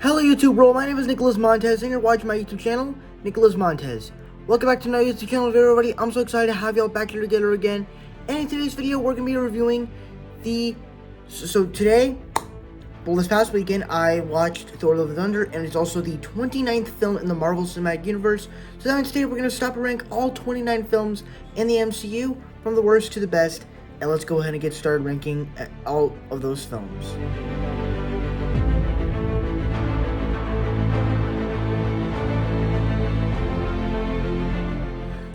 Hello YouTube bro, my name is Nicholas Montez and you're watching my YouTube channel, Nicholas Montez. Welcome back to my YouTube channel video everybody. I'm so excited to have y'all back here together again. And in today's video we're going to be reviewing today, this past weekend I watched Thor Love and Thunder, and it's also the 29th film in the Marvel Cinematic Universe. So that means today we're going to stop and rank all 29 films in the MCU from the worst to the best. And let's go ahead and get started ranking all of those films.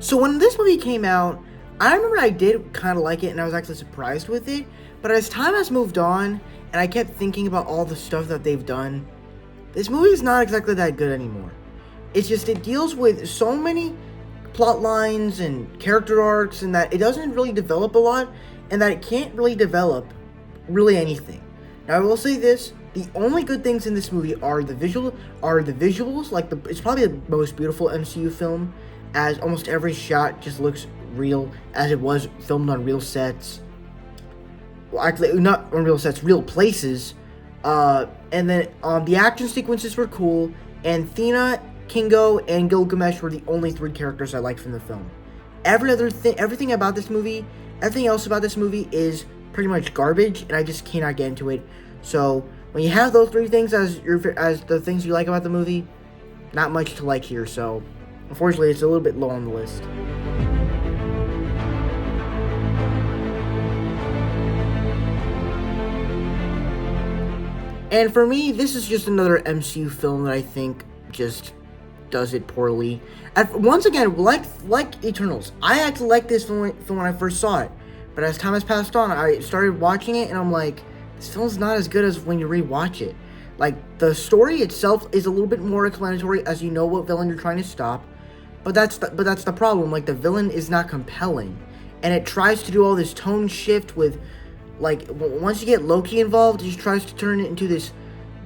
So when this movie came out, I remember I did kind of like it and I was actually surprised with it. But as time has moved on and I kept thinking about all the stuff that they've done, this movie is not exactly that good anymore. It's just, it deals with so many plot lines and character arcs and that it doesn't really develop a lot and that it can't really develop really anything. Now I will say this, the only good things in this movie are the visuals, like it's probably the most beautiful MCU film, as almost every shot just looks real, as it was filmed on real sets. Well, actually, not on real sets, real places. And then the action sequences were cool, and Thena, Kingo, and Gilgamesh were the only three characters I liked from the film. Everything about this movie, everything else about this movie is pretty much garbage, and I just cannot get into it. So when you have those three things as the things you like about the movie, not much to like here. So unfortunately, it's a little bit low on the list. And for me, this is just another MCU film that I think just does it poorly. Once again, like Eternals, I actually liked this film when I first saw it. But as time has passed on, I started watching it and I'm like, this film's not as good as when you rewatch it. Like, the story itself is a little bit more explanatory as you know what villain you're trying to stop. But that's the problem. Like, the villain is not compelling, and it tries to do all this tone shift with, like, once you get Loki involved, it just tries to turn it into this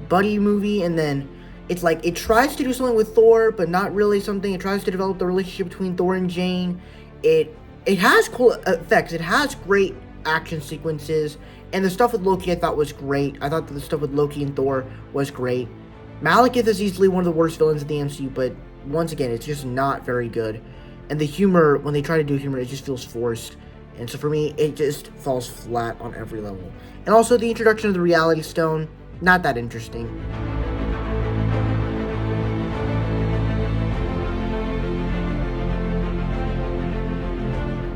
buddy movie, and then it's like it tries to do something with Thor, but not really something. It tries to develop the relationship between Thor and Jane. It has cool effects. It has great action sequences, and the stuff with Loki I thought was great. I thought that the stuff with Loki and Thor was great. Malekith is easily one of the worst villains in the MCU, but once again, it's just not very good. And the humor, when they try to do humor, it just feels forced. And so for me, it just falls flat on every level. And also, the introduction of the Reality Stone, not that interesting.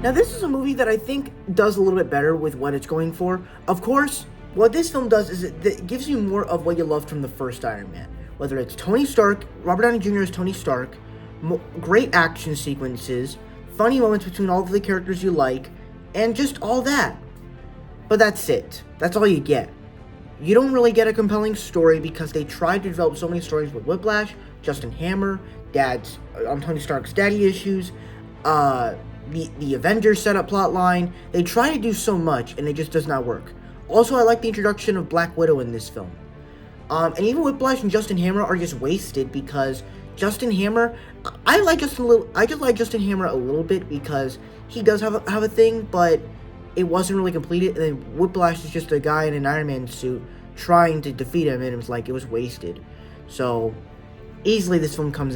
Now, this is a movie that I think does a little bit better with what it's going for. Of course, what this film does is it gives you more of what you loved from the first Iron Man. Whether it's Tony Stark, Robert Downey Jr. as Tony Stark, great action sequences, funny moments between all of the characters you like, and just all that. But that's it. That's all you get. You don't really get a compelling story because they tried to develop so many stories with Whiplash, Justin Hammer, Tony Stark's daddy issues, the Avengers setup plot line. They try to do so much, and it just does not work. Also, I like the introduction of Black Widow in this film. And even Whiplash and Justin Hammer are just wasted because Justin Hammer, I just like Justin Hammer a little bit because he does have a thing, but it wasn't really completed. And then Whiplash is just a guy in an Iron Man suit trying to defeat him, and it was wasted. So easily this film comes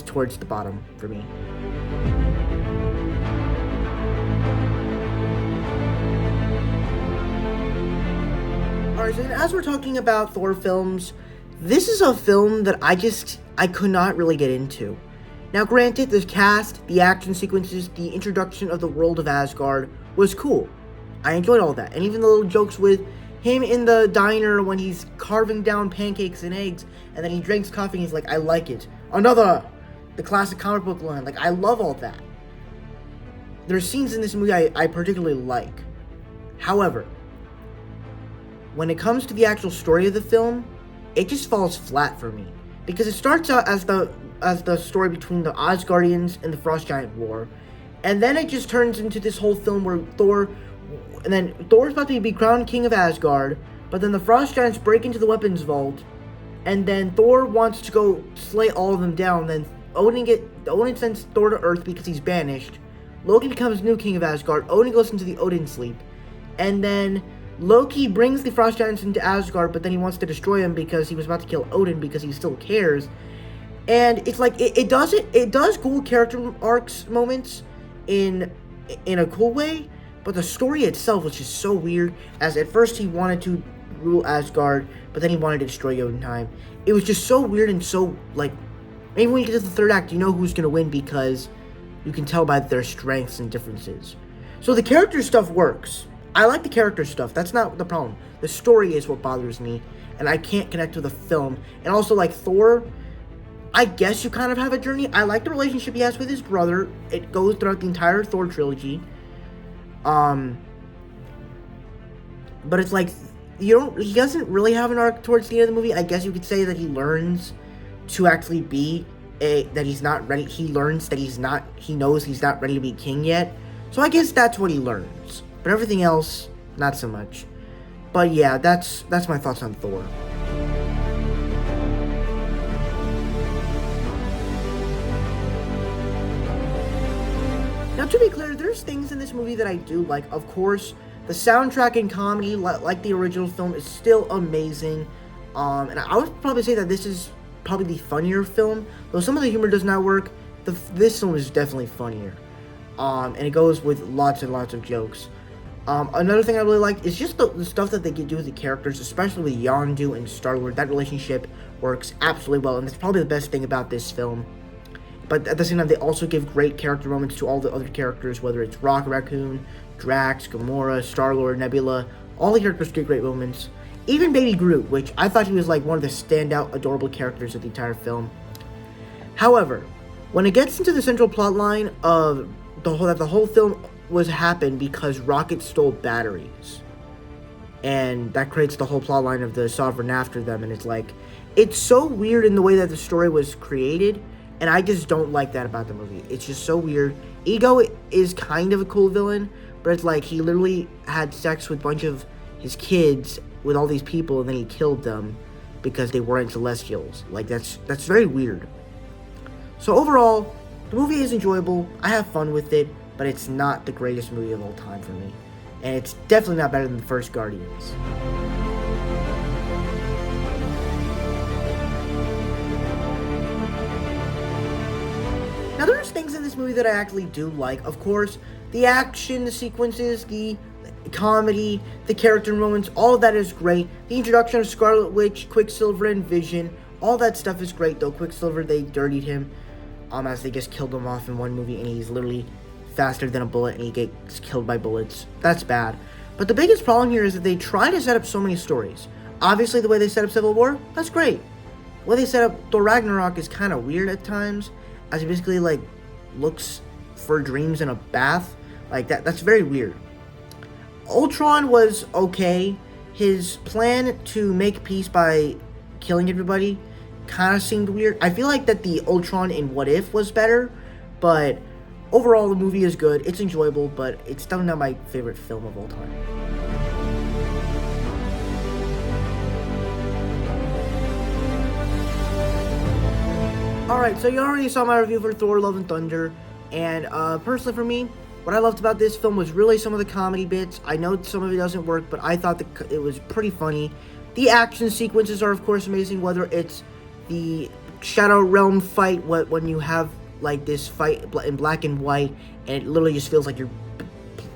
towards the bottom for me. Alright, so as we're talking about Thor films, this is a film that I could not really get into. Now granted, the cast, the action sequences, the introduction of the world of Asgard was cool. I enjoyed all that. And even the little jokes with him in the diner when he's carving down pancakes and eggs, and then he drinks coffee and he's like, I like it. the classic comic book line. Like, I love all that. There's scenes in this movie I particularly like. However, when it comes to the actual story of the film, it just falls flat for me. Because it starts out as the story between the Asgardians and the Frost Giant War, and then it just turns into this whole film where Thor's about to be crowned king of Asgard, but then the Frost Giants break into the weapons vault, and then Thor wants to go slay all of them down. Then Odin sends Thor to Earth because he's banished. Loki becomes new king of Asgard. Odin goes into the Odin sleep, and then Loki brings the Frost Giants into Asgard, but then he wants to destroy them because he was about to kill Odin because he still cares. And it's like it does cool character arcs moments in a cool way, but the story itself was just so weird. As at first he wanted to rule Asgard, but then he wanted to destroy Jotunheim. It was just so weird and so, like, maybe when you get to the third act, you know who's gonna win because you can tell by their strengths and differences. So the character stuff works. I like the character stuff. That's not the problem. The story is what bothers me, and I can't connect to the film. And also, like, Thor, I guess you kind of have a journey. I like the relationship he has with his brother. It goes throughout the entire Thor trilogy. But it's like, he doesn't really have an arc towards the end of the movie. I guess you could say that he learns to actually be that he's not ready. He learns that he knows he's not ready to be king yet. So I guess that's what he learns. But everything else, not so much. But yeah, that's my thoughts on Thor. Now, to be clear, there's things in this movie that I do like. Of course, the soundtrack and comedy, like the original film, is still amazing. And I would probably say that this is probably the funnier film. Though some of the humor does not work, this film is definitely funnier. And it goes with lots and lots of jokes. Another thing I really like is just the stuff that they can do with the characters, especially with Yondu and Star-Lord. That relationship works absolutely well, and that's probably the best thing about this film. But at the same time, they also give great character moments to all the other characters, whether it's Rocket Raccoon, Drax, Gamora, Star-Lord, Nebula. All the characters get great moments. Even Baby Groot, which I thought he was like one of the standout, adorable characters of the entire film. However, when it gets into the central plot line of the whole film was happened because Rocket stole batteries, and that creates the whole plot line of the Sovereign after them, and it's so weird in the way that the story was created, and I just don't like that about the movie. It's just so weird. Ego is kind of a cool villain, but it's like he literally had sex with a bunch of his kids with all these people, and then he killed them because they weren't Celestials. Like, that's very weird. So overall, the movie is enjoyable. I have fun with it, but it's not the greatest movie of all time for me. And it's definitely not better than the first Guardians. Now, there's things in this movie that I actually do like. Of course, the action, the sequences, the comedy, the character moments, all of that is great. The introduction of Scarlet Witch, Quicksilver, and Vision, all that stuff is great, though Quicksilver, they dirtied him, as they just killed him off in one movie, and he's literally faster than a bullet, and he gets killed by bullets. That's bad. But the biggest problem here is that they try to set up so many stories. Obviously, the way they set up Civil War, that's great. The way they set up Thor Ragnarok is kind of weird at times, as he basically, like, looks for dreams in a bath. Like, that's very weird. Ultron was okay. His plan to make peace by killing everybody kind of seemed weird. I feel like that the Ultron in What If was better, but overall the movie is good. It's enjoyable, but it's still not my favorite film of all time. Alright, so you already saw my review for Thor Love and Thunder, and personally for me, what I loved about this film was really some of the comedy bits. I know some of it doesn't work, but I thought it was pretty funny. The action sequences are, of course, amazing, whether it's the Shadow Realm fight, when you have, like, this fight in black and white, and it literally just feels like you're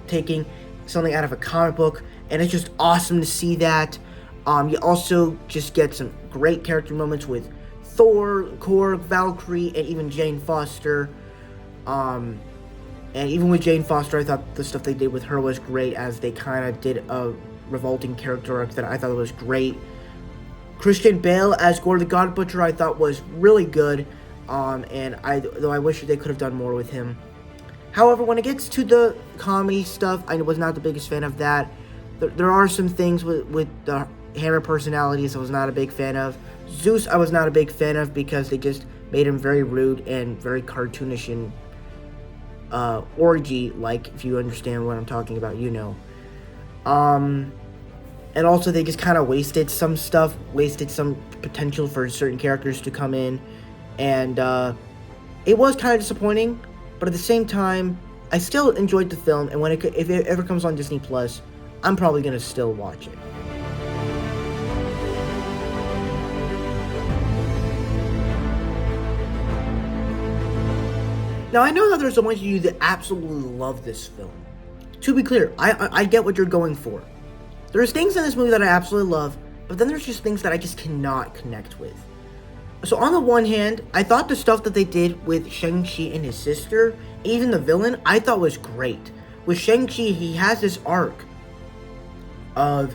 taking something out of a comic book, and it's just awesome to see that. You also just get some great character moments with Thor, Korg, Valkyrie, and even Jane Foster. And even with Jane Foster, I thought the stuff they did with her was great, as they kind of did a revolting character arc that I thought was great. Christian Bale as Gore the God Butcher I thought was really good. And though I wish they could have done more with him. However, when it gets to the comedy stuff, I was not the biggest fan of that. There are some things with the Hammer personalities I was not a big fan of. Zeus I was not a big fan of because they just made him very rude and very cartoonish and orgy-like, if you understand what I'm talking about, you know. And also they just kind of wasted some stuff, wasted some potential for certain characters to come in, and it was kind of disappointing, but at the same time, I still enjoyed the film, and if it ever comes on Disney Plus, I'm probably going to still watch it. Now, I know that there's a bunch of you that absolutely love this film. To be clear, I get what you're going for. There's things in this movie that I absolutely love, but then there's just things that I just cannot connect with. So on the one hand, I thought the stuff that they did with Shang-Chi and his sister, even the villain, I thought was great. With Shang-Chi, he has this arc of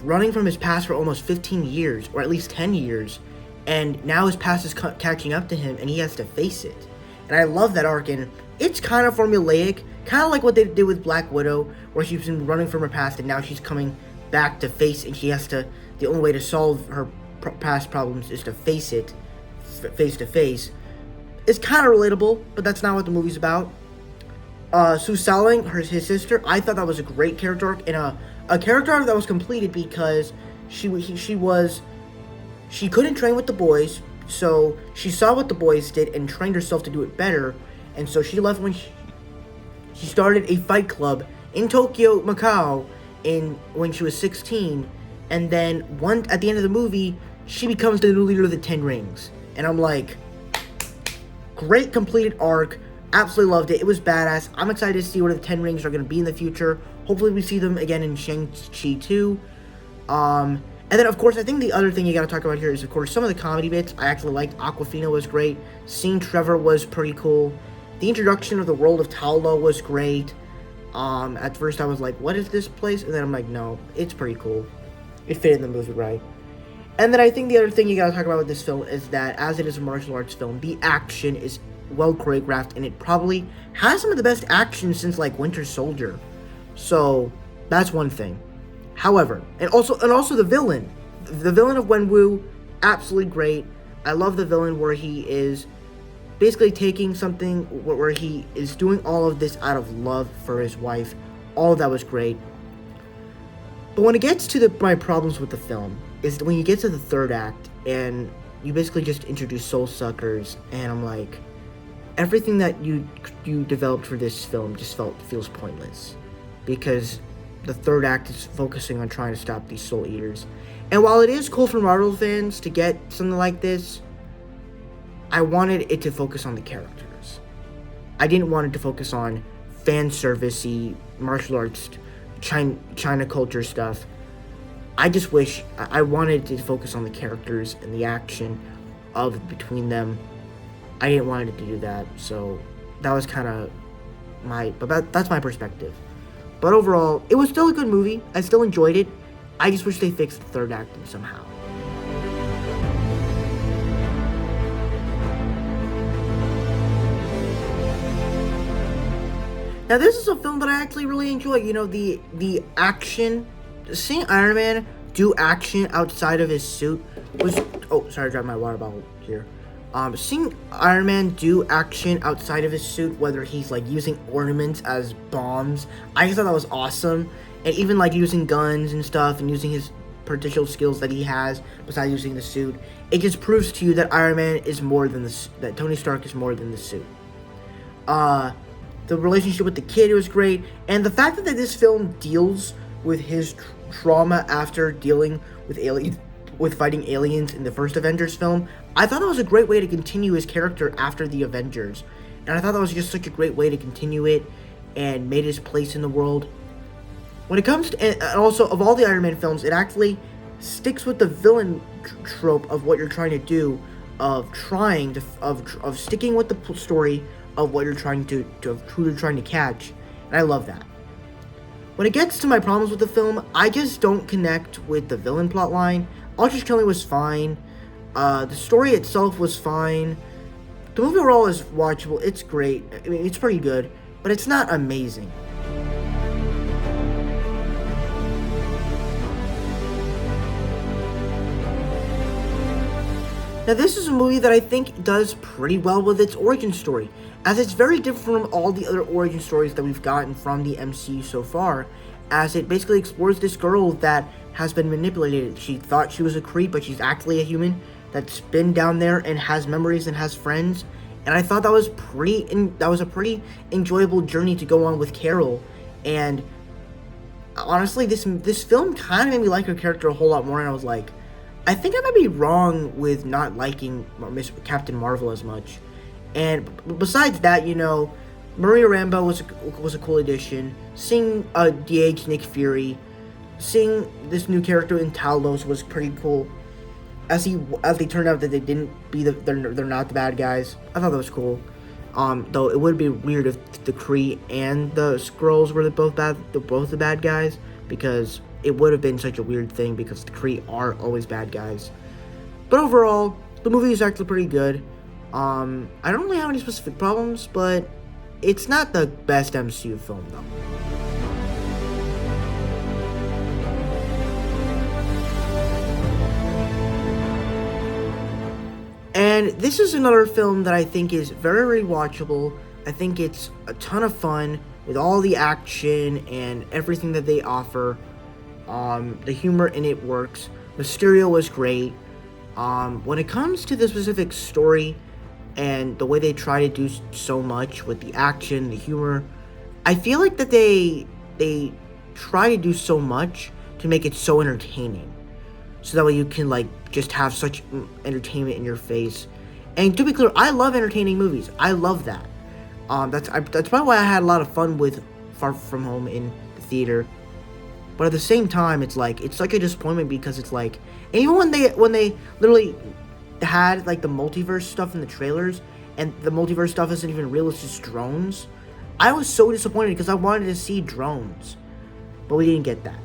running from his past for almost 15 years, or at least 10 years, and now his past is catching up to him, and he has to face it. And I love that arc, and it's kind of formulaic, kind of like what they did with Black Widow, where she's been running from her past, and now she's coming back to face, and she has to, the only way to solve her past problems is to face it, face to face. It's kind of relatable, but that's not what the movie's about. Sue Saling, his sister, I thought that was a great character arc, and a character arc that was completed because she couldn't train with the boys, so she saw what the boys did and trained herself to do it better, and so she left when she started a fight club in Tokyo, Macau, when she was 16, and then at the end of the movie, she becomes the new leader of the Ten Rings, and I'm like, great completed arc, absolutely loved it, it was badass. I'm excited to see where the Ten Rings are going to be in the future. Hopefully we see them again in Shang-Chi 2, and then, of course, I think the other thing you gotta talk about here is, of course, some of the comedy bits. I actually liked. Aquafina was great. Seeing Trevor was pretty cool. The introduction of the world of Talo was great. At first I was like, what is this place? And then I'm like, no, it's pretty cool. It fit in the movie right. And then I think the other thing you gotta talk about with this film is that, as it is a martial arts film, the action is well choreographed, and it probably has some of the best action since, like, Winter Soldier. So, that's one thing. However, and also the villain of Wenwu, absolutely great. I love the villain where he is basically taking something where he is doing all of this out of love for his wife. All of that was great. But when it gets to my problems with the film is when you get to the third act and you basically just introduce soul suckers, and I'm like, everything that you developed for this film just feels pointless, because the third act is focusing on trying to stop these soul eaters. And while it is cool for Marvel fans to get something like this, I wanted it to focus on the characters. I didn't want it to focus on fan servicey martial arts, China culture stuff. I just wish I wanted to focus on the characters and the action between them. I didn't want it to do that, so that was kind of that's my perspective. But overall, it was still a good movie. I still enjoyed it. I just wish they fixed the third act somehow. Now, this is a film that I actually really enjoy. You know, the action, seeing Iron Man do action outside of his suit was... Oh, sorry, I dropped my water bottle here. Seeing Iron Man do action outside of his suit, whether he's, like, using ornaments as bombs, I just thought that was awesome. And even, like, using guns and stuff, and using his potential skills that he has besides using the suit, it just proves to you that Iron Man is more than that Tony Stark is more than the suit. The relationship with the kid was great, and the fact that this film deals with his trauma after dealing with fighting aliens in the first Avengers film, I thought that was a great way to continue his character after the Avengers. And I thought that was just such a great way to continue it and made his place in the world. When it comes to, and also of all the Iron Man films, it actually sticks with the villain trope of what you're trying to do, of sticking with the story of what you're trying to who you're trying to catch. And I love that. When it gets to my problems with the film, I just don't connect with the villain plotline. Ultron killing was fine. The story itself was fine. The movie overall is watchable. It's great. I mean, it's pretty good, but it's not amazing. Now, this is a movie that I think does pretty well with its origin story, as it's very different from all the other origin stories that we've gotten from the MCU so far, as it basically explores this girl that has been manipulated. She thought she was a creep, but she's actually a human that's been down there and has memories and has friends. And I thought that was a pretty enjoyable journey to go on with Carol. And honestly, this film kind of made me like her character a whole lot more. And I was like, I think I might be wrong with not liking Miss Captain Marvel as much. And besides that, Maria Rambeau was a cool addition. Seeing de-aged Nick Fury, seeing this new character in Talos was pretty cool. As they turned out that they're not the bad guys. I thought that was cool. Though it would be weird if the Kree and the Skrulls were both the bad guys, because it would have been such a weird thing, because the Kree are always bad guys. But overall, the movie is actually pretty good. I don't really have any specific problems, but it's not the best MCU film though. And this is another film that I think is very, very watchable. I think it's a ton of fun with all the action and everything that they offer. The humor in it works. Mysterio was great. When it comes to the specific story and the way they try to do so much with the action, the humor, I feel like that they try to do so much to make it so entertaining. So that way you can just have such entertainment in your face. And to be clear, I love entertaining movies. I love that. That's probably why I had a lot of fun with Far From Home in the theater. But at the same time, it's like a disappointment, because it's like, and even when they literally had the multiverse stuff in the trailers, and the multiverse stuff isn't even real, it's just drones. I was so disappointed because I wanted to see drones, but we didn't get that.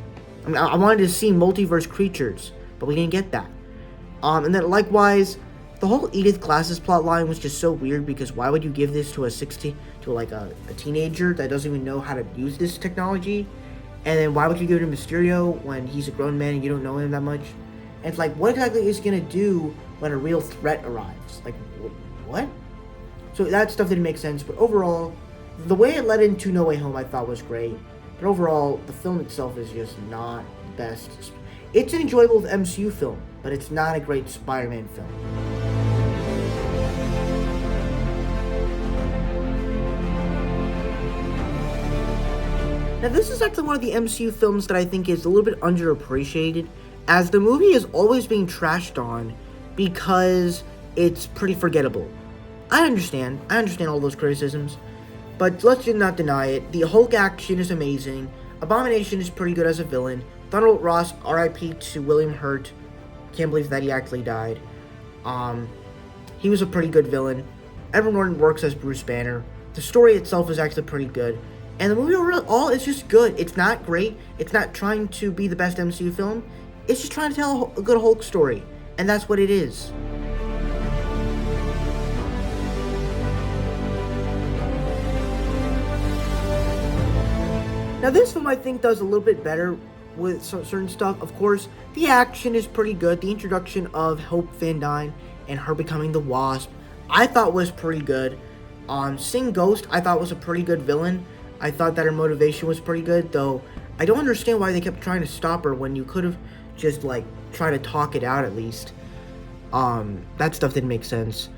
I mean, I wanted to see multiverse creatures, but we didn't get that. And then likewise, the whole Edith Glass's plot line was just so weird, because why would you give this to a teenager that doesn't even know how to use this technology? And then why would you give it to Mysterio when he's a grown man and you don't know him that much? And it's like, what exactly is he gonna do when a real threat arrives? Like, what? So that stuff didn't make sense, but overall, the way it led into No Way Home I thought was great. But overall, the film itself is just not the best. It's an enjoyable MCU film, but it's not a great Spider-Man film. Now, this is actually one of the MCU films that I think is a little bit underappreciated, as the movie is always being trashed on because it's pretty forgettable. I understand all those criticisms, but let's just not deny it. The Hulk action is amazing. Abomination is pretty good as a villain. Thunderbolt Ross, R.I.P. to William Hurt. Can't believe that he actually died. He was a pretty good villain. Edward Norton works as Bruce Banner. The story itself is actually pretty good. And the movie overall is just good. It's not great. It's not trying to be the best MCU film. It's just trying to tell a good Hulk story. And that's what it is. Now, this film I think does a little bit better with certain stuff. Of course, the action is pretty good. The introduction of Hope Van Dyne and her becoming the Wasp, I thought was pretty good. Seeing Ghost, I thought was a pretty good villain. I thought that her motivation was pretty good, though I don't understand why they kept trying to stop her when you could have just tried to talk it out at least. That stuff didn't make sense.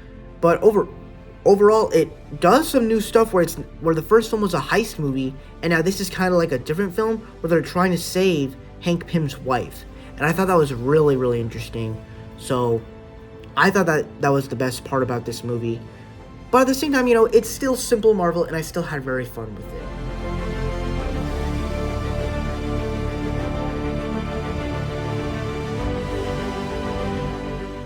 But overall, it does some new stuff where the first film was a heist movie, and now this is kind of like a different film where they're trying to save Hank Pym's wife. And I thought that was really, really interesting. So I thought that was the best part about this movie. But at the same time, it's still simple Marvel, and I still had very fun with it.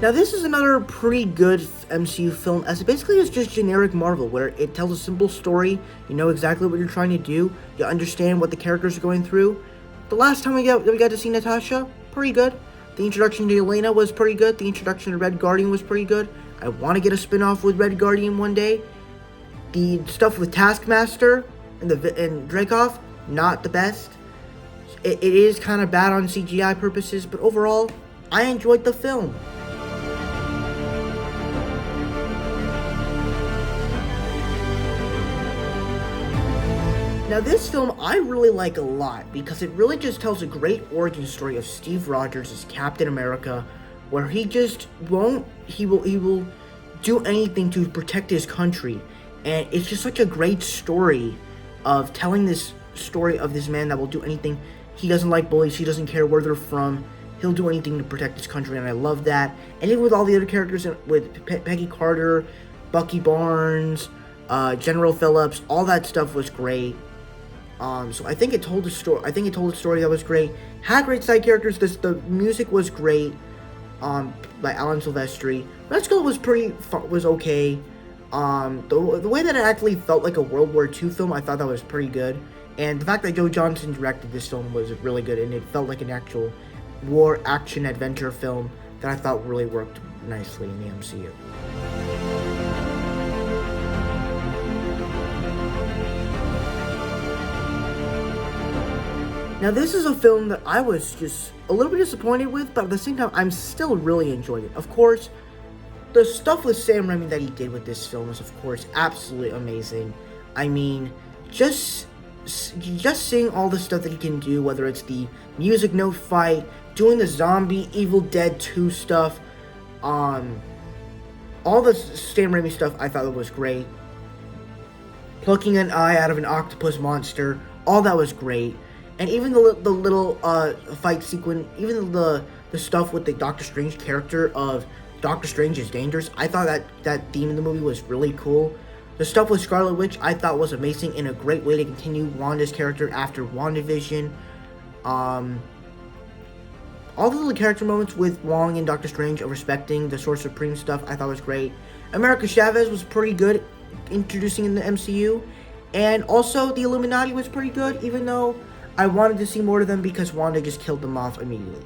Now, this is another pretty good MCU film, as it basically is just generic Marvel, where it tells a simple story, you know exactly what you're trying to do, you understand what the characters are going through. The last time we got to see Natasha, pretty good. The introduction to Elena was pretty good. The introduction to Red Guardian was pretty good. I want to get a spin-off with Red Guardian one day. The stuff with Taskmaster and Dreykov, not the best. It is kind of bad on CGI purposes, but overall, I enjoyed the film. Now this film I really like a lot because it really just tells a great origin story of Steve Rogers as Captain America, where he will do anything to protect his country. And it's just such a great story of telling this story of this man that will do anything. He doesn't like bullies, he doesn't care where they're from, he'll do anything to protect his country, and I love that. And even with all the other characters, with Peggy Carter, Bucky Barnes, General Phillips, all that stuff was great. So I think it told a story that was great. Had great side characters. The music was great. By Alan Silvestri. Red Skull was okay. The way that it actually felt like a World War II film, I thought that was pretty good. And the fact that Joe Johnston directed this film was really good, and it felt like an actual war action adventure film that I thought really worked nicely in the MCU. Now this is a film that I was just a little bit disappointed with, but at the same time, I'm still really enjoying it. Of course, the stuff with Sam Raimi that he did with this film is, of course, absolutely amazing. I mean, just seeing all the stuff that he can do, whether it's the music note fight, doing the zombie Evil Dead 2 stuff, all the Sam Raimi stuff, I thought it was great. Plucking an eye out of an octopus monster, all that was great. And even the little fight sequence, even the stuff with the Doctor Strange character of Doctor Strange is dangerous, I thought that theme in the movie was really cool. The stuff with Scarlet Witch I thought was amazing and a great way to continue Wanda's character after WandaVision. All the little character moments with Wong and Doctor Strange of respecting the Sorcerer Supreme stuff I thought was great. America Chavez was pretty good introducing in the MCU. And also the Illuminati was pretty good, even though I wanted to see more of them because Wanda just killed them off immediately.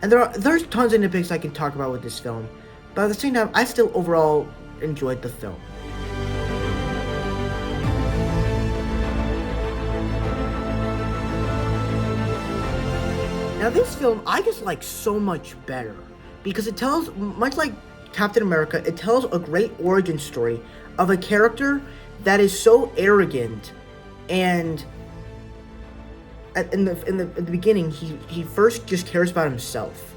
And there's tons of nitpicks I can talk about with this film, but at the same time, I still overall enjoyed the film. Now this film, I just like so much better because it tells, much like Captain America, it tells a great origin story of a character that is so arrogant and in the beginning, he first just cares about himself,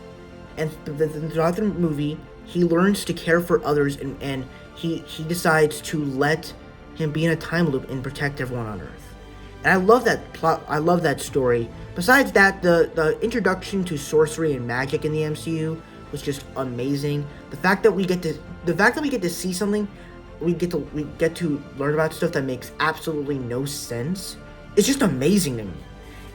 and throughout the movie, he learns to care for others, and he decides to let him be in a time loop and protect everyone on Earth. And I love that plot. I love that story. Besides that, the introduction to sorcery and magic in the MCU was just amazing. The fact that we get to see something, we get to learn about stuff that makes absolutely no sense. It's just amazing to me.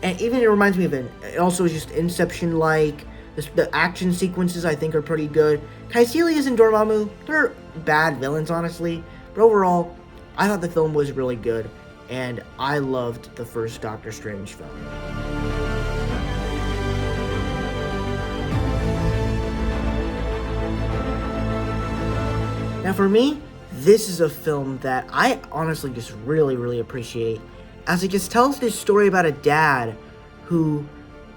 And even it reminds me of it also is just Inception-like. The action sequences I think are pretty good. Caecilius and Dormammu, they're bad villains honestly, but overall, I thought the film was really good, and I loved the first Doctor Strange film. Now for me, this is a film that I honestly just really appreciate, as it just tells this story about a dad who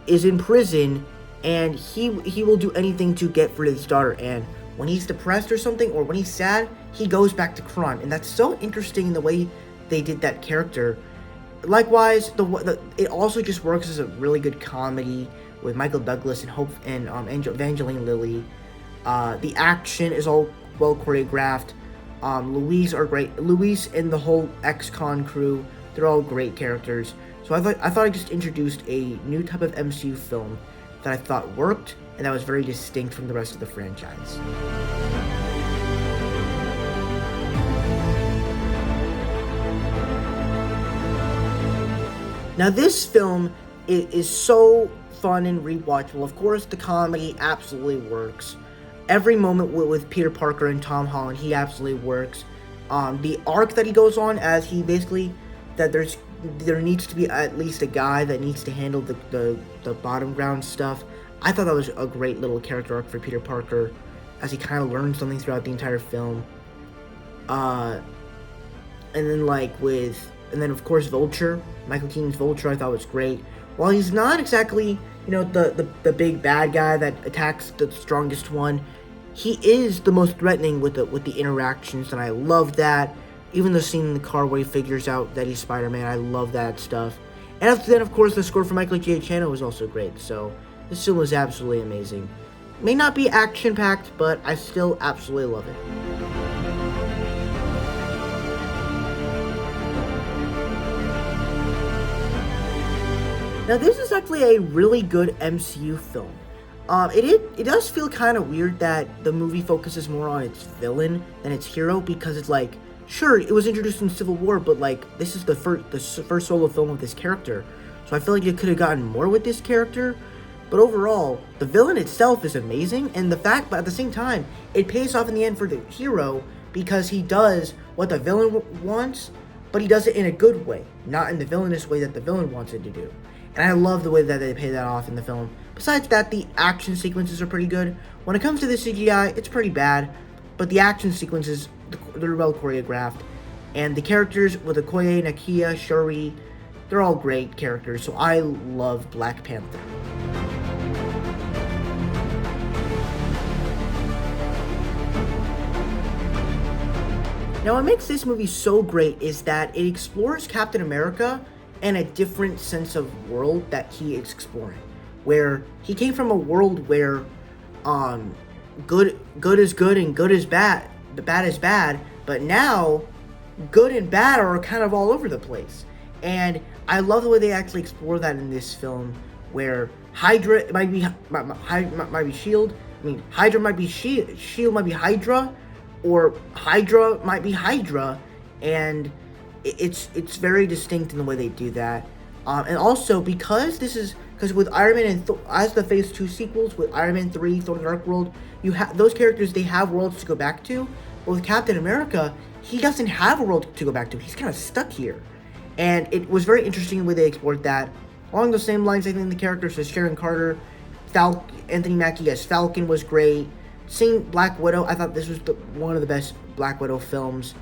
is in prison, and he will do anything to get rid of his daughter, and when he's depressed or something, or when he's sad, he goes back to crime, and that's so interesting in the way they did that character. Likewise, it also just works as a really good comedy with Michael Douglas and Evangeline Lilly. The action is all well choreographed. Luis are great. Luis and the whole ex-con crew, they're all great characters. So I thought I just introduced a new type of MCU film that I thought worked and that was very distinct from the rest of the franchise. Now this film is so fun and rewatchable. Of course, the comedy absolutely works. Every moment with Peter Parker and Tom Holland, he absolutely works. The arc that he goes on, as he basically, that there needs to be at least a guy that needs to handle the bottom ground stuff. I thought that was a great little character arc for Peter Parker, as he kind of learned something throughout the entire film. Uh, and then of course Vulture, Michael Keaton's Vulture, I thought was great. While he's not exactly, the big bad guy that attacks the strongest one, he is the most threatening with the interactions, and I love that. Even the scene in the car where he figures out that he's Spider-Man, I love that stuff. And after that, of course, the score for Michael Giacchino was also great. So this film was absolutely amazing. May not be action-packed, but I still absolutely love it. Now, this is actually a really good MCU film. It does feel kind of weird that the movie focuses more on its villain than its hero, because it's like, sure, it was introduced in Civil War, but this is the first solo film of this character, so I feel like it could have gotten more with this character. But overall, the villain itself is amazing, and but at the same time, it pays off in the end for the hero, because he does what the villain wants, but he does it in a good way, not in the villainous way that the villain wants it to do. And I love the way that they pay that off in the film. Besides that, the action sequences are pretty good. When it comes to the CGI, it's pretty bad, but the action sequences, they're well choreographed. And the characters with Okoye, Nakia, Shuri, they're all great characters, so I love Black Panther. Now, what makes this movie so great is that it explores Captain America and a different sense of world that he is exploring, where he came from a world where good is good and good is bad, the bad is bad, but now good and bad are kind of all over the place. And I love the way they actually explore that in this film, where Hydra might be Shield. I mean, Hydra might be Shield might be Hydra, or Hydra might be Hydra, and it's very distinct in the way they do that. And also because with Iron Man and as the Phase 2 sequels, with Iron Man 3, Thor: The Dark World, you have those characters, they have worlds to go back to. But with Captain America, he doesn't have a world to go back to. He's kind of stuck here. And it was very interesting the way they explored that. Along those same lines, I think the characters as Sharon Carter, Anthony Mackie as Falcon was great. Seeing Black Widow, I thought this was one of the best Black Widow films.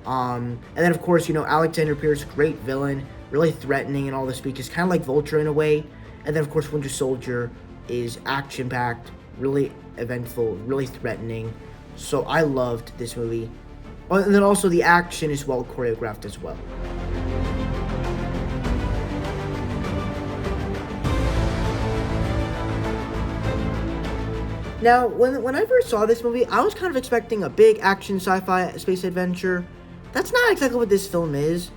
And then of course, Alexander Pierce, great villain, really threatening in all the speeches, kind of like Vulture in a way. And then of course, Winter Soldier is action-packed, really eventful, really threatening. So I loved this movie. And then also the action is well choreographed as well. Now, when I first saw this movie, I was kind of expecting a big action sci-fi space adventure. That's not exactly what this film is.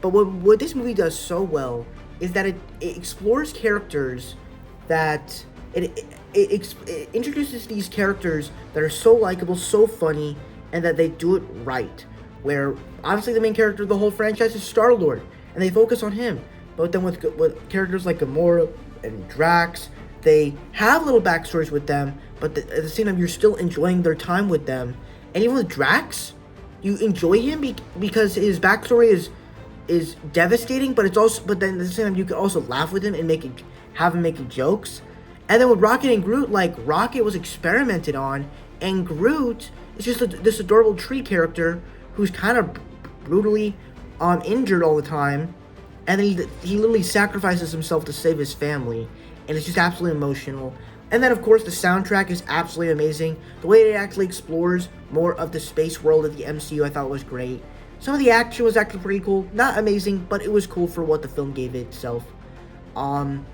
But what this movie does so well is that it explores characters that it introduces these characters that are so likable, so funny, and that they do it right. Where obviously the main character of the whole franchise is Star-Lord, and they focus on him. But then with characters like Gamora and Drax, they have little backstories with them, but at the same time you're still enjoying their time with them. And even with Drax, you enjoy him because his backstory is devastating, but then at the same time you can also laugh with him and have him making jokes. And then with Rocket and Groot, Rocket was experimented on, and Groot is just this adorable tree character who's kind of brutally injured all the time, and then he literally sacrifices himself to save his family, and it's just absolutely emotional. And then of course the soundtrack is absolutely amazing. The way it actually explores more of the space world of the MCU, I thought was great. Some of the action was actually pretty cool. Not amazing, but it was cool for what the film gave itself. And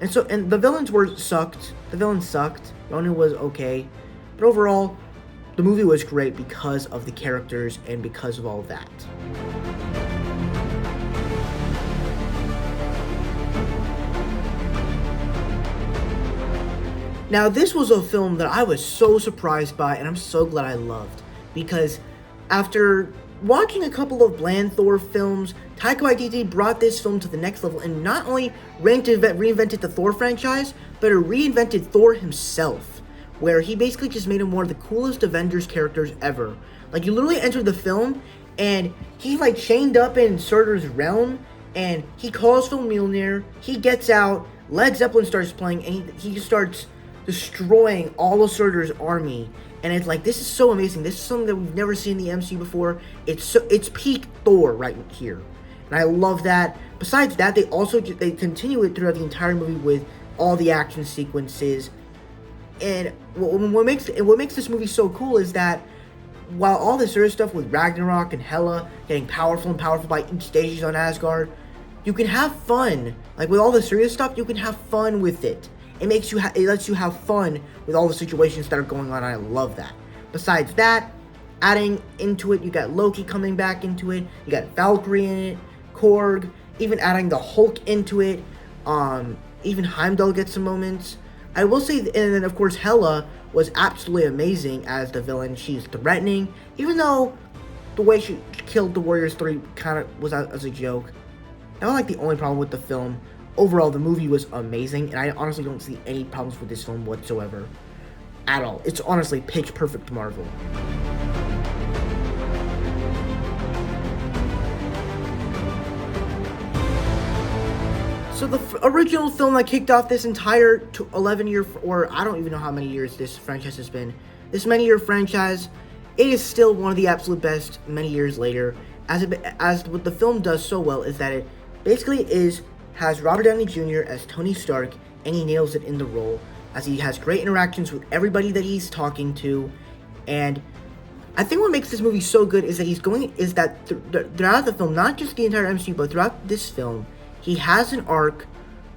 the villains sucked. The villain sucked. Ronan was okay. But overall, the movie was great because of the characters and because of all of that. Now, this was a film that I was so surprised by, and I'm so glad I loved. Because after watching a couple of bland Thor films, Taika Waititi brought this film to the next level and not only reinvented the Thor franchise, but it reinvented Thor himself, where he basically just made him one of the coolest Avengers characters ever. You literally entered the film, and he's chained up in Surtur's realm, and he calls for Mjolnir, he gets out, Led Zeppelin starts playing, and he just starts destroying all of Surtur's army, and it's like, this is so amazing. This is something that we've never seen in the MCU before. It's peak Thor right here, and I love that. Besides that, they continue it throughout the entire movie with all the action sequences. And what makes this movie so cool is that while all this other stuff with Ragnarok and Hela getting powerful by each stage on Asgard, you can have fun. Like, with all the serious stuff, you can have fun with it. It lets you have fun with all the situations that are going on. I love that. Besides that, adding into it, you got Loki coming back into it. You got Valkyrie in it, Korg, even adding the Hulk into it. Even Heimdall gets some moments. I will say, and then of course Hela was absolutely amazing as the villain. She's threatening, even though the way she killed the Warriors 3 kind of was as a joke. That was like the only problem with the film. Overall, the movie was amazing, and I honestly don't see any problems with this film whatsoever. At all. It's honestly pitch perfect Marvel. So the original film that kicked off this entire 11-year, or I don't even know how many years this franchise has been, this many-year franchise, it is still one of the absolute best many years later. As what the film does so well is that it basically has Robert Downey Jr. as Tony Stark, and he nails it in the role, as he has great interactions with everybody that he's talking to. And I think what makes this movie so good is that throughout the film, not just the entire MCU, but throughout this film, he has an arc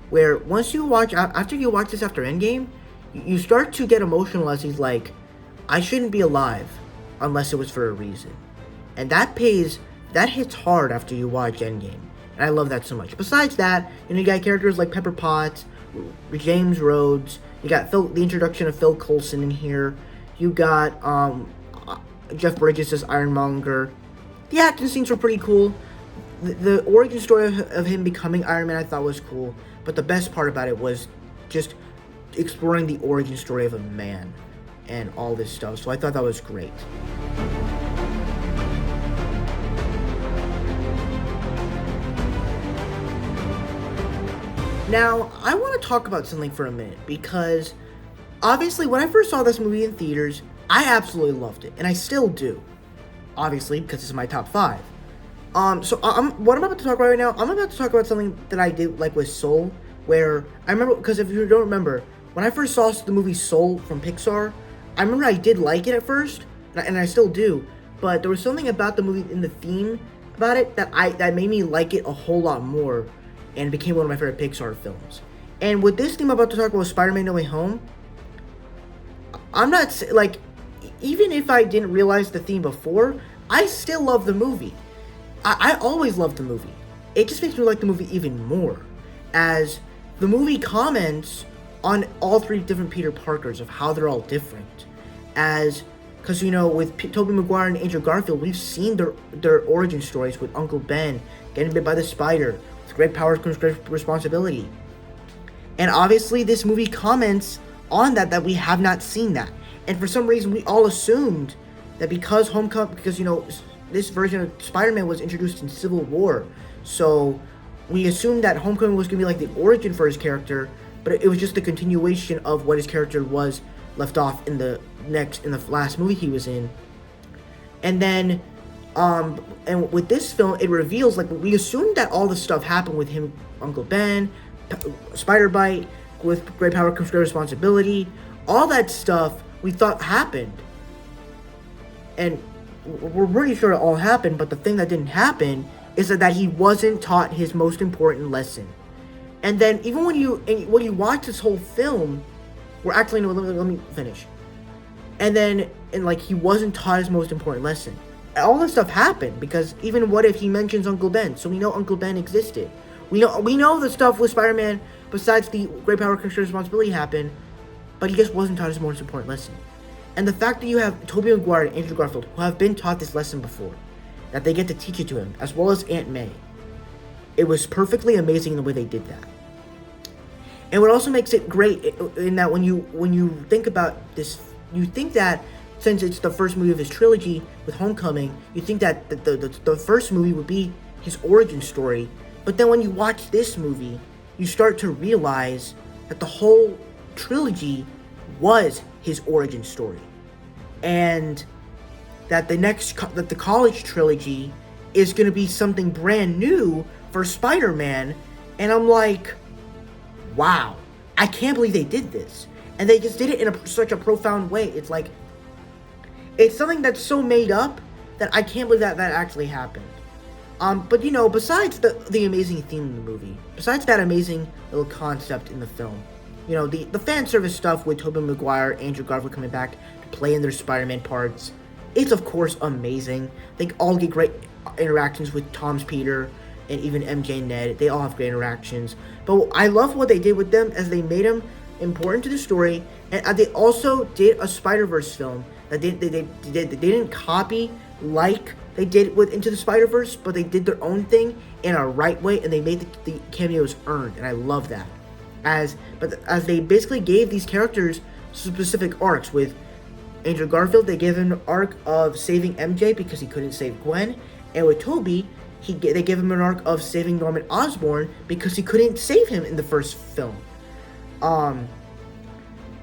where after you watch this after Endgame, you start to get emotional as he's like, I shouldn't be alive unless it was for a reason. And that hits hard after you watch Endgame. And I love that so much. Besides that, you got characters like Pepper Potts, James Rhodes, you got the introduction of Phil Coulson in here, you got Jeff Bridges as Ironmonger. The action scenes were pretty cool. The origin story of him becoming Iron Man I thought was cool, but the best part about it was just exploring the origin story of a man and all this stuff, so I thought that was great. Now, I want to talk about something for a minute, because obviously when I first saw this movie in theaters, I absolutely loved it, and I still do. Obviously, because it's my top 5. What I'm about to talk about right now, I'm about to talk about something that I did like with Soul, where I remember, because if you don't remember, when I first saw the movie Soul from Pixar, I remember I did like it at first, and I still do, but there was something about the movie in the theme about it that made me like it a whole lot more, and it became one of my favorite Pixar films. And with this theme I'm about to talk about, Spider-Man No Way Home, I'm not, like, even if I didn't realize the theme before, I still love the movie. I always loved the movie. It just makes me like the movie even more, as the movie comments on all 3 different Peter Parkers, of how they're all different. Because, with Tobey Maguire and Andrew Garfield, we've seen their origin stories, with Uncle Ben getting bit by the spider. With great power comes great responsibility. And obviously this movie comments on that we have not seen that. And for some reason we all assumed that because this version of Spider-Man was introduced in Civil War, so we assumed that Homecoming was going to be like the origin for his character, but it was just the continuation of what his character was left off in the last movie he was in. And then, and with this film, it reveals, like, we assumed that all the stuff happened with him, Uncle Ben, Spider Bite, with great power comes great responsibility, all that stuff we thought happened. And we're pretty sure it all happened, but the thing that didn't happen is that he wasn't taught his most important lesson. And then even when you watch this whole film, let me finish. And he wasn't taught his most important lesson. All this stuff happened because even what if he mentions Uncle Ben? So we know Uncle Ben existed. We know the stuff with Spider-Man besides the great power comes great responsibility happened, but he just wasn't taught his most important lesson. And the fact that you have Tobey Maguire and Andrew Garfield, who have been taught this lesson before, that they get to teach it to him, as well as Aunt May, it was perfectly amazing the way they did that. And what also makes it great in that when you think about this, you think that since it's the first movie of his trilogy with Homecoming, you think that the first movie would be his origin story. But then when you watch this movie, you start to realize that the whole trilogy was his origin story, and that the college trilogy is going to be something brand new for Spider-Man. And I'm like, wow, I can't believe they did this, and they just did it in such a profound way. It's like, it's something that's so made up that I can't believe that actually happened. But besides the amazing theme in the movie, besides that amazing little concept in the film, the fan service stuff with Tobey Maguire, Andrew Garfield coming back to play in their Spider-Man parts, it's of course amazing. They all get great interactions with Tom's Peter and even MJ and Ned. They all have great interactions. But I love what they did with them, as they made them important to the story, and they also did a Spider-Verse film that they didn't copy like they did with Into the Spider-Verse, but they did their own thing in a right way, and they made the cameos earned, and I love that. As they basically gave these characters specific arcs. With Andrew Garfield, they gave him an arc of saving MJ because he couldn't save Gwen, and with Tobey, they gave him an arc of saving Norman Osborn because he couldn't save him in the first film. And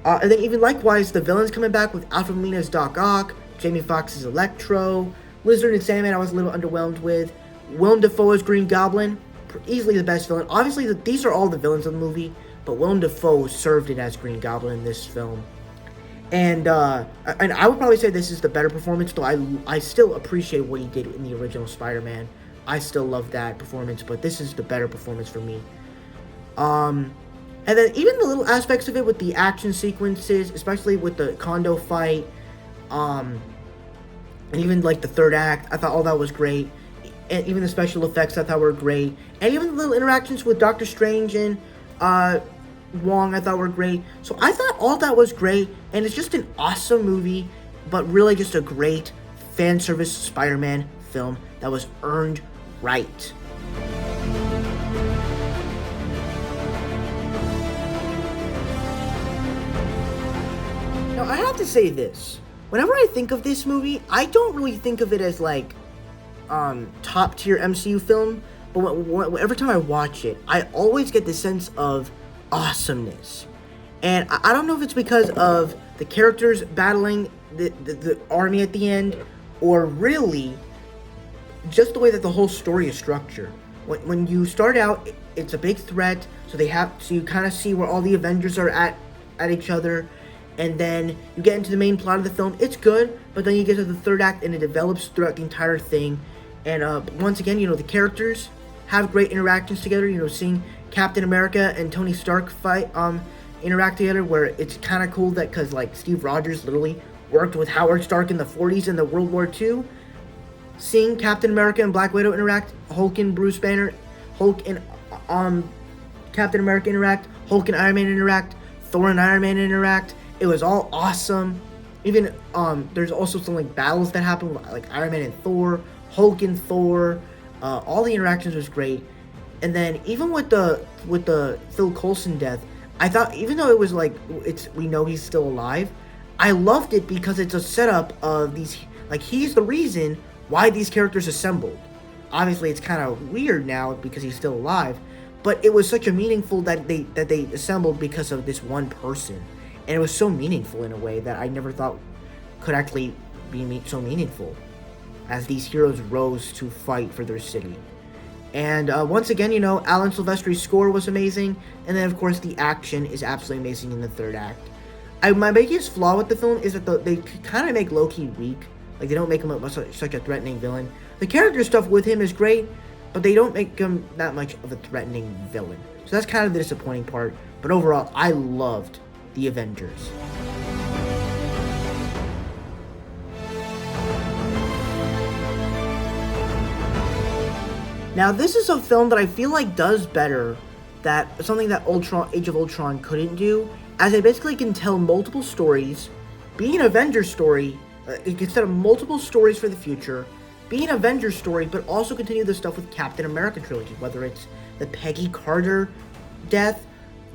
then even likewise, the villains coming back with Alfred Molina's Doc Ock, Jamie Foxx's Electro, Lizard and Sandman I was a little underwhelmed with, Willem Dafoe's Green Goblin, easily the best villain. Obviously, these are all the villains of the movie, but Willem Dafoe served it as Green Goblin in this film. And I would probably say this is the better performance, though I still appreciate what he did in the original Spider-Man. I still love that performance, but this is the better performance for me. And then even the little aspects of it with the action sequences, especially with the condo fight, and even like the third act, I thought all that was great. And even the special effects I thought were great. And even the little interactions with Doctor Strange and Wong I thought were great. So I thought all that was great, and it's just an awesome movie, but really just a great fan service Spider-Man film that was earned right. Now I have to say this. Whenever I think of this movie, I don't really think of it as like top tier MCU film, but every time I watch it, I always get this sense of awesomeness. And I don't know if it's because of the characters battling the army at the end, or really just the way that the whole story is structured. When you start out, it's a big threat, so you kind of see where all the Avengers are at each other, and then you get into the main plot of the film. It's good, but then you get to the third act, and it develops throughout the entire thing. And once again, the characters have great interactions together. Seeing Captain America and Tony Stark interact together, where it's kind of cool that because like Steve Rogers literally worked with Howard Stark in the 40s in the World War II. Seeing Captain America and Black Widow interact, Hulk and Bruce Banner, Hulk and Captain America interact, Hulk and Iron Man interact, Thor and Iron Man interact. It was all awesome. Even there's also some like battles that happen with like Iron Man and Thor, Hulk and Thor. All the interactions was great. And then even with the Phil Coulson death, I thought, even though it was like we know he's still alive, I loved it because it's a setup of these, like, he's the reason why these characters assembled. Obviously it's kind of weird now because he's still alive, but it was such a meaningful that they assembled because of this one person. And it was so meaningful in a way that I never thought could actually be so meaningful, as these heroes rose to fight for their city. And once again, Alan Silvestri's score was amazing, and then of course the action is absolutely amazing in the third act. My biggest flaw with the film is that they kind of make Loki weak. Like, they don't make him such a threatening villain. The character stuff with him is great, but they don't make him that much of a threatening villain. So that's kind of the disappointing part. But overall, I loved the Avengers. Now, this is a film that I feel like does better, something that Age of Ultron couldn't do, as it basically can tell multiple stories, being an Avengers story. It can set up multiple stories for the future, be an Avengers story, but also continue the stuff with Captain America trilogy, whether it's the Peggy Carter death,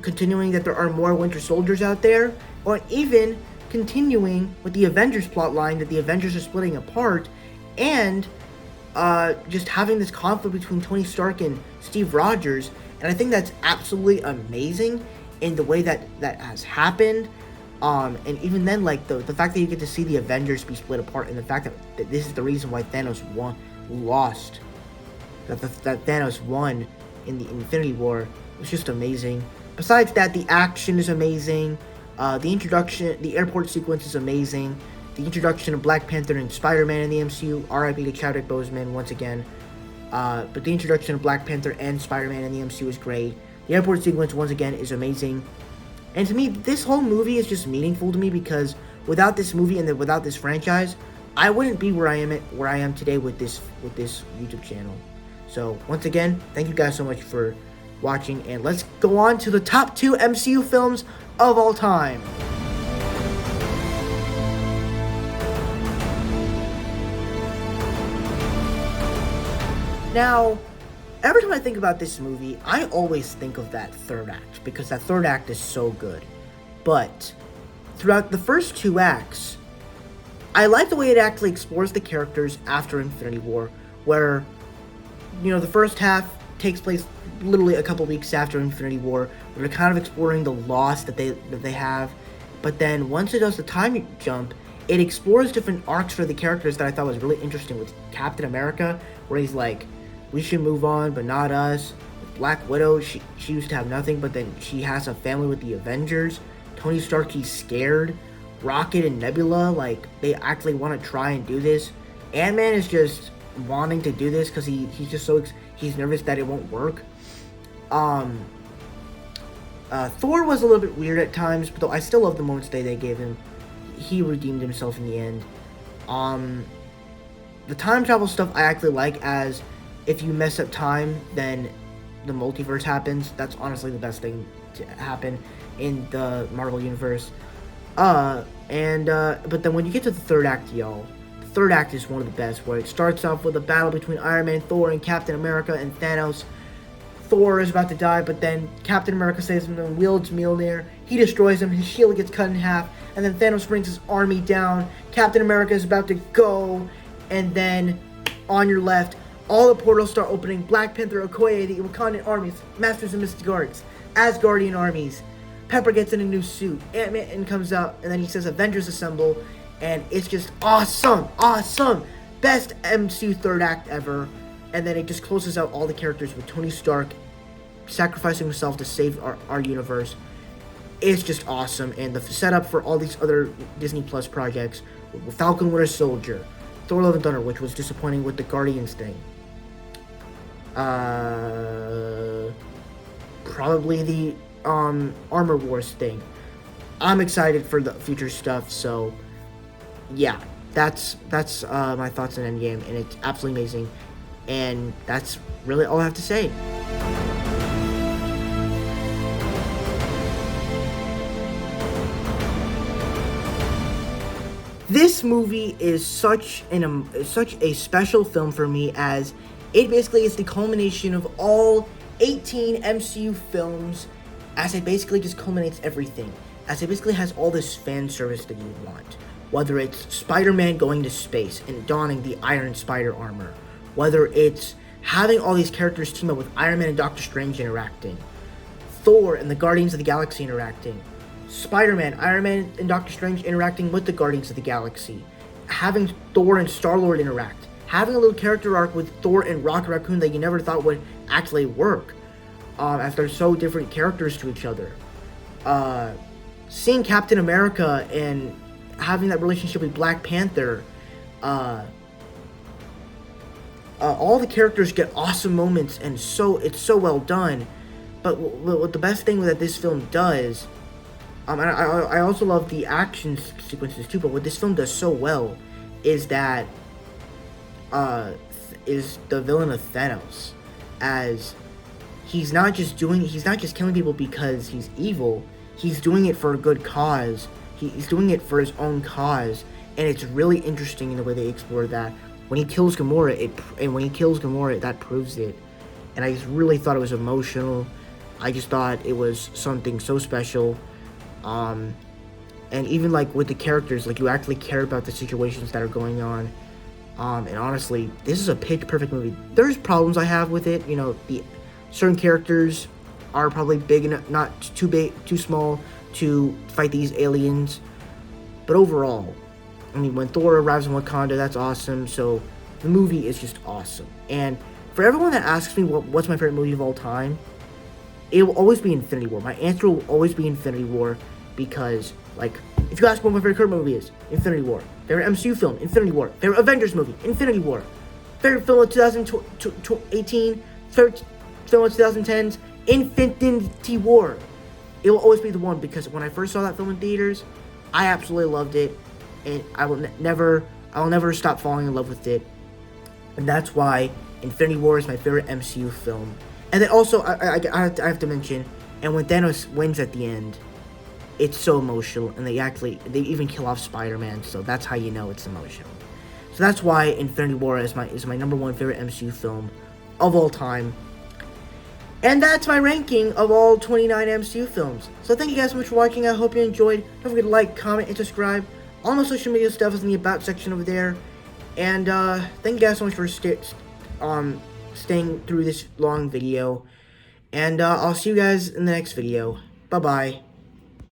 continuing that there are more Winter Soldiers out there, or even continuing with the Avengers plotline that the Avengers are splitting apart, and just having this conflict between Tony Stark and Steve Rogers. And I think that's absolutely amazing in the way that has happened. And even then, like the fact that you get to see the Avengers be split apart, and the fact that this is the reason why Thanos lost, that Thanos won in the Infinity War, was just amazing. Besides that, the action is amazing. The airport sequence is amazing. The introduction of Black Panther and Spider-Man in the MCU, R.I.P. to Chadwick Boseman once again. But the introduction of Black Panther and Spider-Man in the MCU is great. The airport sequence once again is amazing. And to me, this whole movie is just meaningful to me because without this movie and without this franchise, I wouldn't be where I am today with this YouTube channel. So once again, thank you guys so much for watching, and let's go on to the top 2 MCU films of all time. Now, every time I think about this movie, I always think of that third act, because that third act is so good. But throughout the first 2 acts, I like the way it actually explores the characters after Infinity War, where, the first half takes place literally a couple weeks after Infinity War, where they're kind of exploring the loss that they have. But then once it does the time jump, it explores different arcs for the characters that I thought was really interesting. With Captain America, where he's like, we should move on, but not us. With Black Widow, she used to have nothing, but then she has a family with the Avengers. Tony Stark, he's scared. Rocket and Nebula, like, they actually want to try and do this. Ant-Man is just wanting to do this because he's just he's nervous that it won't work. Thor was a little bit weird at times, but though I still love the moments they gave him. He redeemed himself in the end. The time travel stuff I actually like, as if you mess up time, then the multiverse happens. That's honestly the best thing to happen in the Marvel universe. But then when you get to the third act, y'all, the third act is one of the best, where it starts off with a battle between Iron Man, Thor, and Captain America and Thanos. Thor is about to die, but then Captain America saves him and wields Mjolnir. He destroys him, his shield gets cut in half, and then Thanos brings his army down. Captain America is about to go, and then on your left, all the portals start opening. Black Panther, Okoye, the Wakandan armies, Masters and Mystics, Asgardian armies. Pepper gets in a new suit. Ant-Man comes out, and then he says Avengers assemble, and it's just awesome. Best MCU third act ever. And then it just closes out all the characters with Tony Stark sacrificing himself to save our universe. It's just awesome. And the setup for all these other Disney Plus projects, with Falcon Winter Soldier, Thor Love and Thunder, which was disappointing with the Guardians thing. Probably the Armor Wars thing. I'm excited for the future stuff, so yeah, that's my thoughts on Endgame, and it's absolutely amazing. And that's really all I have to say. This movie is such a special film for me, as it basically is the culmination of all 18 MCU films, as it basically just culminates everything, as it basically has all this fan service that you want. Whether it's Spider-Man going to space and donning the Iron Spider armor, whether it's having all these characters team up with Iron Man and Doctor Strange interacting, Thor and the Guardians of the Galaxy interacting, Spider-Man, Iron Man, and Doctor Strange interacting with the Guardians of the Galaxy, having Thor and Star-Lord interact, having a little character arc with Thor and Rocket Raccoon that you never thought would actually work, as they're so different characters to each other. Seeing Captain America and having that relationship with Black Panther, all the characters get awesome moments, and it's so well done. But what the best thing that this film does, and I also love the action sequences too, but what this film does so well is that is the villain of Thanos, as he's not just killing people because he's evil. He's doing it for a good cause. He's doing it for his own cause, and it's really interesting in the way they explore that. When he kills Gamora, that proves it. And I just really thought it was emotional. I just thought it was something so special. And even like with the characters, like you actually care about the situations that are going on. And honestly, this is a pitch perfect movie. There's problems I have with it. The certain characters are probably big and not too big, too small. to fight these aliens. But overall, I mean, when Thor arrives in Wakanda, that's awesome. So the movie is just awesome. And for everyone that asks me what's my favorite movie of all time, it will always be Infinity War. My answer will always be Infinity War because, like, if you ask what my favorite current movie is, Infinity War. Favorite MCU film, Infinity War. Favorite Avengers movie, Infinity War. Favorite film of 2018, favorite film of 2010s, Infinity War. It will always be the one because when I first saw that film in theaters, I absolutely loved it, and I will never stop falling in love with it. And that's why Infinity War is my favorite MCU film. And then also, I have to mention, and when Thanos wins at the end, it's so emotional, and they even kill off Spider-Man, so that's how you know it's emotional. So that's why Infinity War is my number one favorite MCU film of all time. And that's my ranking of all 29 MCU films. So thank you guys so much for watching. I hope you enjoyed. Don't forget to like, comment, and subscribe. All my social media stuff is in the About section over there. And thank you guys so much for staying through this long video. And I'll see you guys in the next video. Bye-bye.